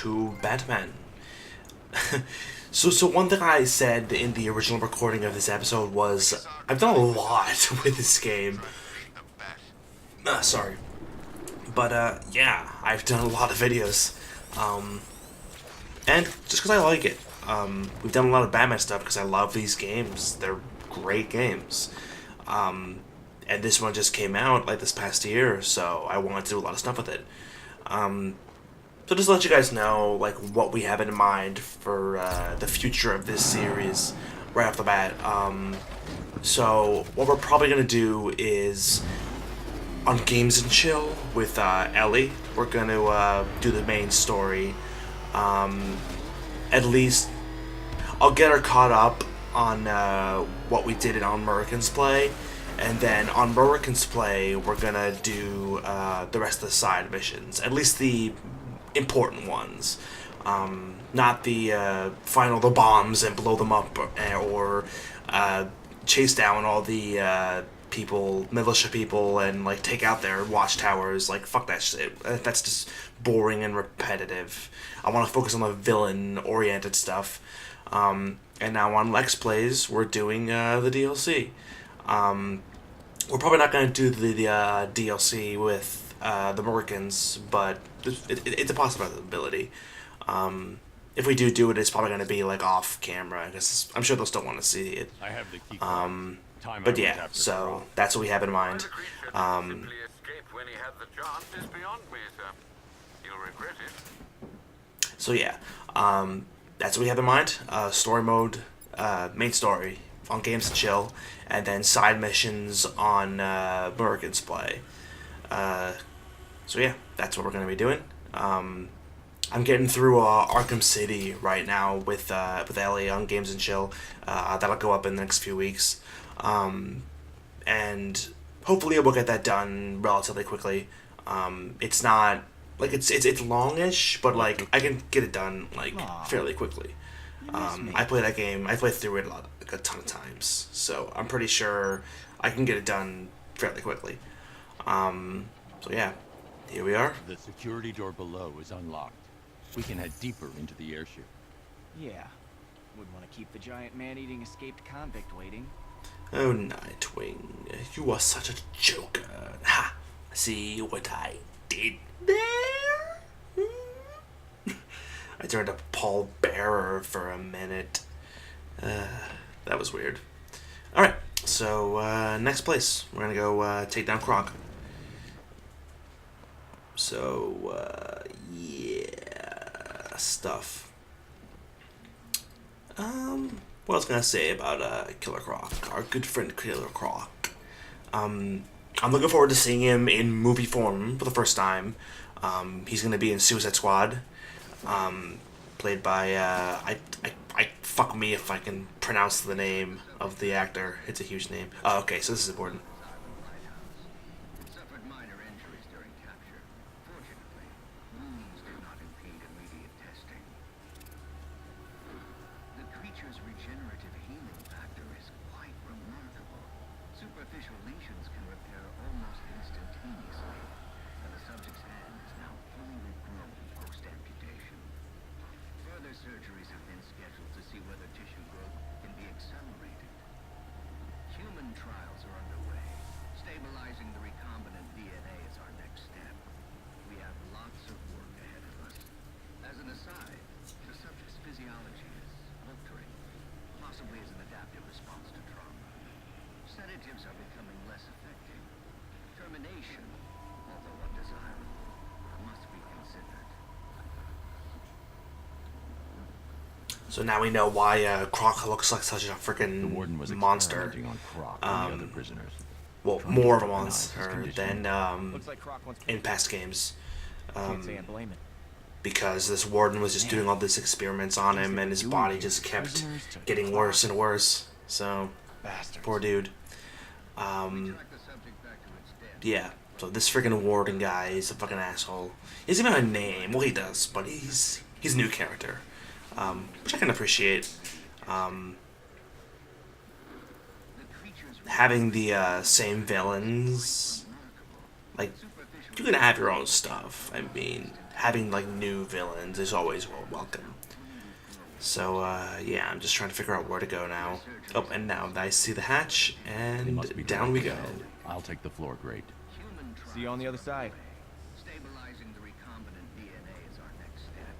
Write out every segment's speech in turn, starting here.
to Batman. So one thing I said in the original recording of this episode was I've done a lot with this game. Sorry. But yeah, I've done a lot of videos. And just because I like it. We've done a lot of Batman stuff because I love these games. They're great games. And this one just came out like this past year, so I wanted to do a lot of stuff with it. So just to let you guys know like what we have in mind for the future of this series right off the bat. So what we're probably gonna do is on Games and Chill with Ellie, we're gonna do the main story. At least I'll get her caught up on what we did on Murikan's Play, and then on Murikan's Play we're gonna do the rest of the side missions, at least the important ones, not the find all the bombs and blow them up, or chase down all the militia people, and like take out their watchtowers. Like fuck that shit. That's just boring and repetitive. I want to focus on the villain-oriented stuff. And now on Lex Plays, we're doing the DLC. We're probably not going to do the DLC with the Murikans, but it's a possibility. If we do it, it's probably going to be like off camera, because I'm sure they'll still want to see it. I have the key. But yeah, so that's what we have in mind. So yeah, that's what we have in mind. Story mode, main story on Games and Chill, and then side missions on Murikan's Play. So yeah, that's what we're going to be doing. I'm getting through Arkham City right now with Ellie on Games and Chill. That'll go up in the next few weeks. And hopefully we'll get that done relatively quickly. It's not like it's longish, but like I can get it done like fairly quickly. I play that game. I played through it a ton of times, so I'm pretty sure I can get it done fairly quickly. So yeah, here we are. The security door below is unlocked. We can head deeper into the airship. Yeah, would want to keep the giant man-eating escaped convict waiting. Oh, Nightwing, you are such a joker. Ha! See what I did there? I turned a Paul Bearer for a minute. That was weird. Alright, so next place. We're gonna go take down Croc. So, yeah, stuff. What I was gonna say about Killer Croc, our good friend Killer Croc. I'm looking forward to seeing him in movie form for the first time. He's gonna be in Suicide Squad, played by I fuck me if I can pronounce the name of the actor. It's a huge name. Oh, okay, so this is important. Superficial lesions can repair almost instantaneously, and the subject's hand is now fully regrown post-amputation. Further surgeries have been scheduled to see whether tissue growth can be accelerated. Human trials are underway. Stabilizing the recombinant DNA is our next step. We have lots of work ahead of us. As an aside, the subject's physiology is altering, possibly as an adaptive response to trauma. Sedatives are becoming less effective. Termination, although undesirable, must be considered. So now we know why Croc looks like such a freaking monster. On Croc and the other prisoners. Well, more of a monster than in past games. Can't say I blame it. Because this warden was just doing all these experiments on him, and his body just kept getting worse and worse. So, poor dude. Yeah, so this freaking warden guy is a fucking asshole. He doesn't even have a name. Well, he does, but he's a new character, which I can appreciate. Having the same villains, like, you can have your own stuff. I mean, having like new villains is always welcome. So yeah, I'm just trying to figure out where to go now. Oh, and now I see the hatch, They must be and down we go. ahead. I'll take the floor grate. See you on the other side. Stabilizing the recombinant DNA is our next step.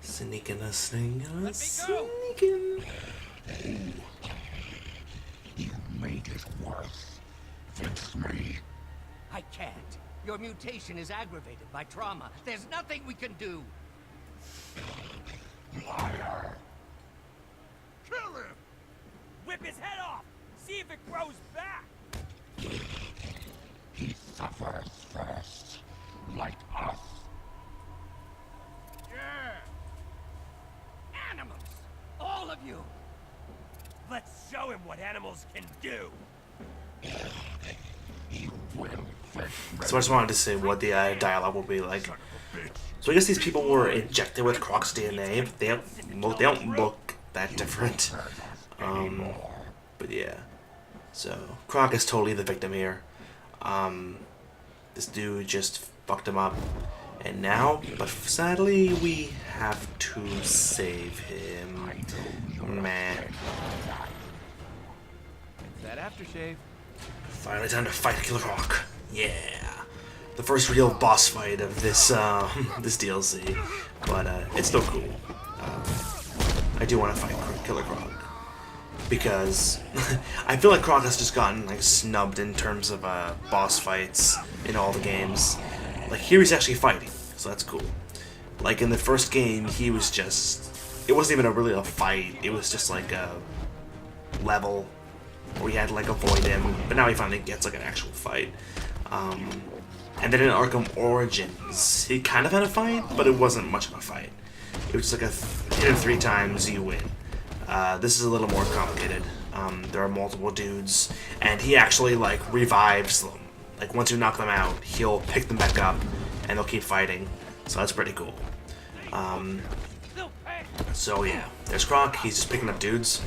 Sneaking. You made it worse. Fix me. I can't. Your mutation is aggravated by trauma. There's nothing we can do. Liar. Kill him! Whip his head off! See if it grows back! He suffers first. Like us. Yeah! Animals! All of you! Let's show him what animals can do! He will fix me. So I just wanted to say what the dialogue will be like. So I guess these people were injected with Croc's DNA. They don't look that different. But yeah. So Croc is totally the victim here. This dude just fucked him up. And now, but sadly, we have to save him. Meh. It's that aftershave. Finally time to fight Killer Croc. Yeah. The first real boss fight of this this DLC. But it's still cool. I do want to fight Killer Croc. Because I feel like Croc has just gotten like snubbed in terms of boss fights in all the games. Like here he's actually fighting, so that's cool. Like in the first game, he was just, it wasn't even really a fight. It was just like a level where you had to like avoid him. But now he finally gets like an actual fight. And then in Arkham Origins, he kind of had a fight, but it wasn't much of a fight. It was just like hit him 3 times, you win. This is a little more complicated. There are multiple dudes, and he actually like revives them. Like once you knock them out, he'll pick them back up, and they'll keep fighting. So that's pretty cool. So yeah, there's Croc. He's just picking up dudes.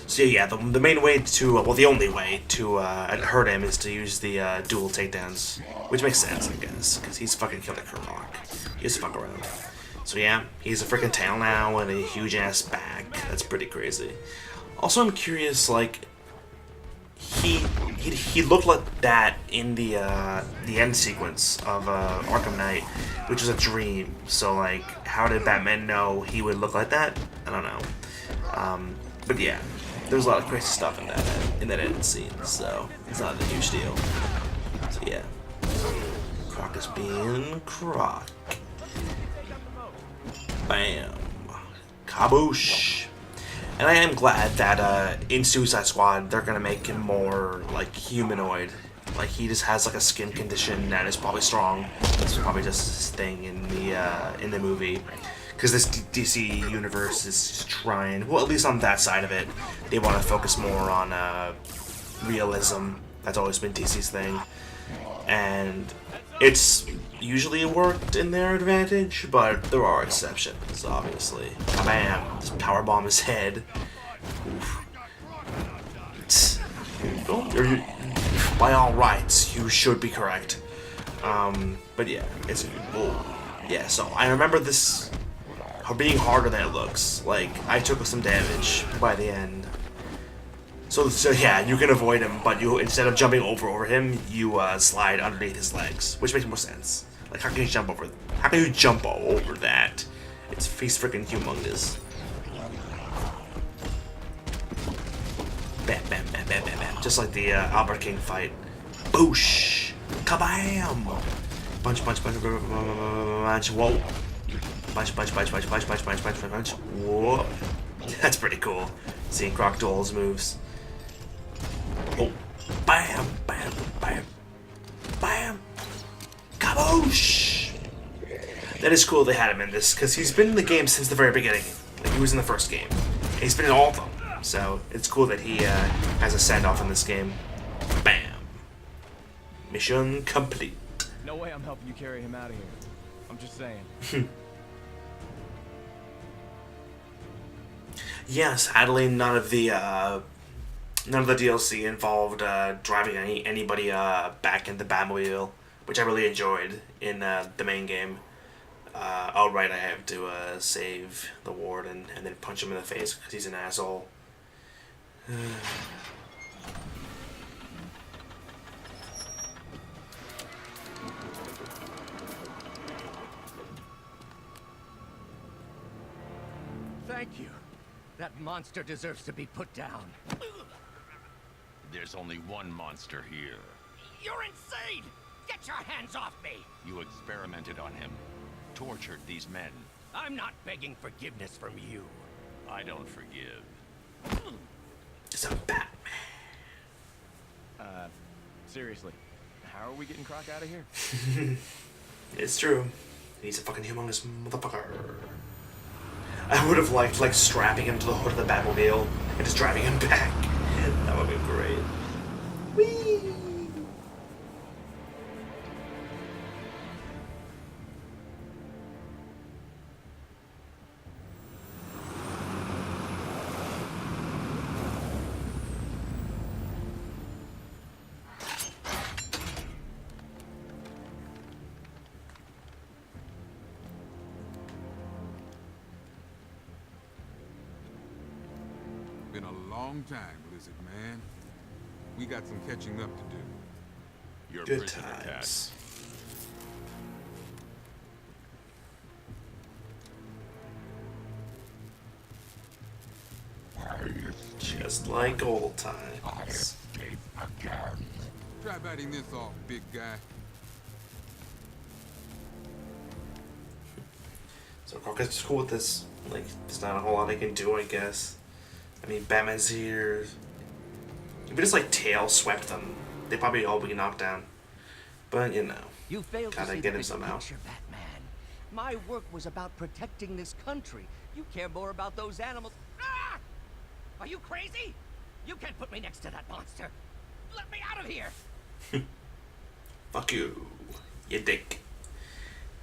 So yeah, the main way to, well, the only way to hurt him is to use the dual takedowns, which makes sense, I guess, because he's fucking Killer Croc. He just fuck around. So yeah, he's a freaking tail now and a huge ass back. That's pretty crazy. Also, I'm curious, like, he looked like that in the end sequence of Arkham Knight, which was a dream. So like, how did Batman know he would look like that? I don't know. But yeah, there's a lot of crazy stuff in that end scene, so it's not a huge deal. So yeah, Croc is being Croc. Bam. Kaboosh. And I am glad that in Suicide Squad they're gonna make him more like humanoid. Like he just has like a skin condition that is probably strong. It's probably just his thing in the movie. Because this DC universe is just trying, well, at least on that side of it, they want to focus more on realism. That's always been DC's thing. And it's usually worked in their advantage, but there are exceptions, obviously. Bam! Just powerbomb his head. Oof. By all rights, you should be correct. But yeah, it's yeah. So I remember this being harder than it looks. Like I took some damage by the end. So yeah, you can avoid him, but you, instead of jumping over him, you slide underneath his legs, which makes more sense. Like how can you jump over? How can you jump over that? He's freaking humongous. Bam, bam, bam, bam, bam, bam. Just like the Albert King fight. Boosh! Kabam! Punch, punch, punch, punch, whoa. Punch, punch, punch, punch, punch, punch, punch, punch, punch, punch. Whoa. That's pretty cool. Seeing Croc do all his moves. Oh. Bam, bam, bam. Bam. Kaboosh! That is cool they had him in this, because he's been in the game since the very beginning. Like, he was in the first game. And he's been in all of them. So, it's cool that he has a send-off in this game. Bam. Mission complete. No way I'm helping you carry him out of here. I'm just saying. Yeah, sadly, none of the None of the DLC involved driving anybody back in the Batmobile, which I really enjoyed in the main game. Oh, right, I have to save the warden and then punch him in the face because he's an asshole. Thank you. That monster deserves to be put down. There's only one monster here. You're insane! Get your hands off me! You experimented on him, tortured these men. I'm not begging forgiveness from you. I don't forgive. It's a Batman. Seriously, how are we getting Croc out of here? It's true. He's a fucking humongous motherfucker. I would have liked, like, strapping him to the hood of the Batmobile and just driving him back. That would be great. Whee! Been a long time, Blizzard man. We got some catching up to do. Your Good prisoner, Cat. times. Just like old times. Again. Try biting this off, big guy. So Croc is cool with this. Like, there's not a whole lot I can do, I guess. I mean, Batman's here. If we just, like, tail swept them, they'd probably all be knocked down. But, you know, You failed to gotta see get the him big somehow. picture, Batman. My work was about protecting this country. You care more about those animals. Ah! Are you crazy? You can't put me next to that monster. Let me out of here. Fuck you, you dick.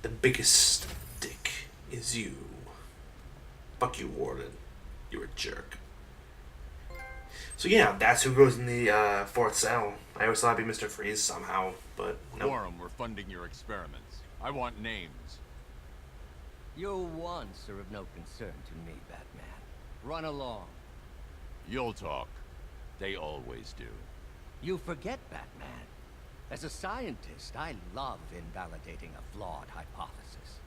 The biggest dick is you. Fuck you, Warden. You're a jerk. So yeah, that's who goes in the fourth cell. I always thought it'd be Mr. Freeze somehow, but no. Quorum, we're funding your experiments. I want names. Your wants are of no concern to me, Batman. Run along. You'll talk. They always do. You forget, Batman. As a scientist, I love invalidating a flawed hypothesis.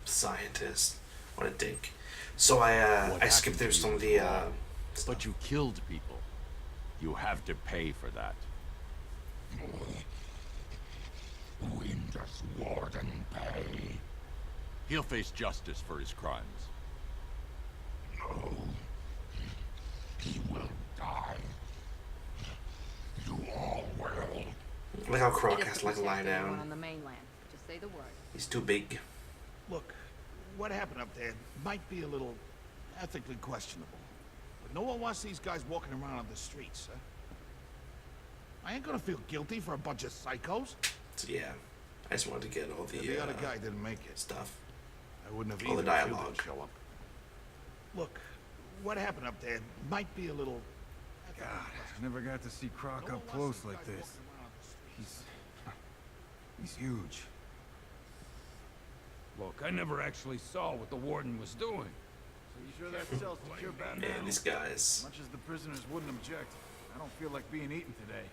Scientist. What a dick. So I skipped through some of the But you killed people. You have to pay for that. When does Warden pay? He'll face justice for his crimes. No. He will die. You all will. Look how Croc It is has the to like lie protect anyone down. on the mainland. Just say the word. He's too big. Look, what happened up there might be a little ethically questionable. But no one wants these guys walking around on the streets, huh? I ain't gonna feel guilty for a bunch of psychos. So yeah, I just wanted to get all The other guy didn't make it. stuff. I wouldn't have all the either if you dialogue. didn't show up. Look, what happened up there might be a little... God, I never got to see Croc up close like this. He's huge. Look, I never actually saw what the warden was doing. So you sure that cell's secure, Batman? Man, these guys. Much as the prisoners wouldn't object, I don't feel like being eaten today.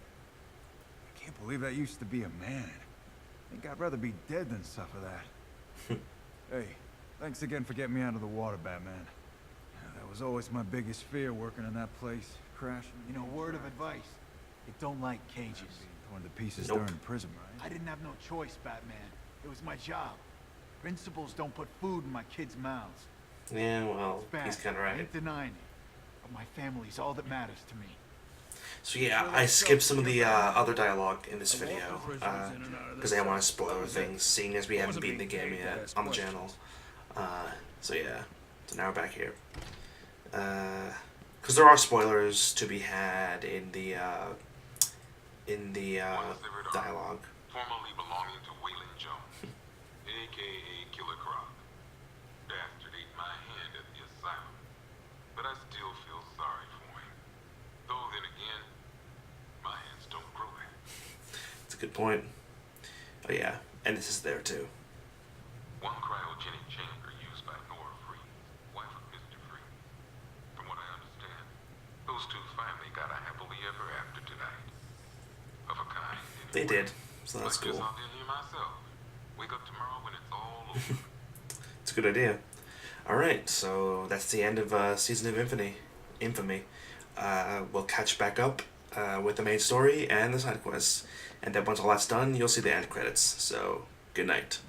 I can't believe that used to be a man. I think I'd rather be dead than suffer that. Hey, thanks again for getting me out of the water, Batman. Yeah, that was always my biggest fear, working in that place, crashing. You know, word of advice. You don't like cages. Torn to pieces Nope. during prison, right? I didn't have no choice, Batman. It was my job. Principals don't put food in my kids' mouths. Yeah, well, It's bad. he's kind of I right. ain't denying it. But my family's all that matters to me. So yeah, I skipped some of the other dialogue in this video because I don't want to spoil things, seeing as we haven't beaten the game yet on the channel. So yeah, so now we're back here. Because there are spoilers to be had in the dialogue. Formerly belonging to Waylon Jones, a.k.a. Killer Croc. Bastard ate my hand at the asylum, but I still feel sorry for him. Though then again, point. Oh yeah, and this is there too. One cryogenic chamber used by Nora Free, wife of Mr. Free. From what I understand, those two finally got a happily ever after tonight. Of a kind. They did, so that's I guess cool. I'll be here myself. Wake up tomorrow when it's all over. It's a good idea. Alright, so that's the end of Season of Infamy. We'll catch back up with the main story and the side quests. And then once all that's done, you'll see the end credits. So, good night.